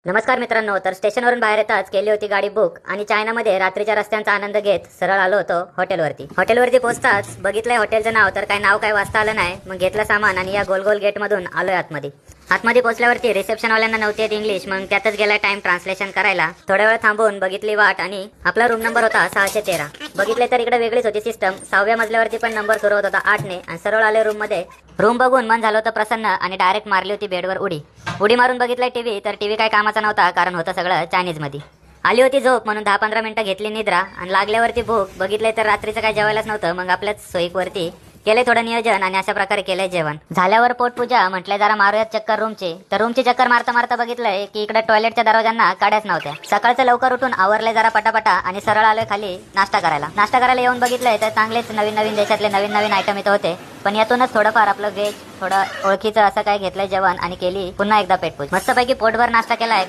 नमस्कार मित्रांनो, तर स्टेशनवरून बाहेर येताच केली होती गाडी बुक आणि चायनामध्ये रात्रीच्या रस्त्यांचा आनंद घेत सरळ आलो होतो हॉटेलवरती पोहोचताच बघितलंय हॉटेलचं नाव, तर काय नाव काय वाचता आलं नाही. मग घेतलं सामान आणि या गोल गोल गेटमधून आलोय आतमध्ये पोहोचल्यावरती रिसेप्शनवाल्यांना नव्हती येत इंग्लिश. मग त्यातच गेला टाइम ट्रान्सलेशन करायला. थोड्या वेळ थांबून बघितली वाट आणि आपला रूम नंबर होता 613. बघितले तर इकडे वेगळीच होती सिस्टम. 6व्या मजल्यावरती पण नंबर सुरू होत होता 8ने आणि सरळ आले रूम मध्ये. रूम बघून मन झालं होतं प्रसन्न आणि डायरेक्ट मारली होती बेडवर उडी मारून बघितलं टीव्ही, तर टीव्ही काय कामाचा नव्हता, कारण होतं सगळं चायनीज मध्ये. आली होती झोप म्हणून 10-15 मिनिटं घेतली निद्रा आणि लागल्यावरती भूक. बघितलंय तर रात्रीचं काय जेवायलाच नव्हतं. मग आपल्याच सोयीवरती केले थोडं नियोजन आणि अशा प्रकारे केलंय जेवण. झाल्यावर पोटपूजा म्हटलं जरा मारूयात चक्कर रूमची. तर रूमची चक्कर मारता मारता बघितलंय की इकडे टॉयलेटच्या दरवाजांना काड्याच नव्हत्या. सकाळचं लवकर उठून आवरलंय जरा पटापटा आणि सरळ आलोय खाली नाश्ता करायला येऊन बघितलंय तर चांगलेच नवीन देशातले नवीन आयटम इथं होते. पण यातूनच थोडंफार आपलं व्हेज थोडं ओळखीचं असं काय घेतलंय जेवण आणि केली पुन्हा एकदा पेटपूज. मस्तपैकी पोटभर नाश्ता केलाय.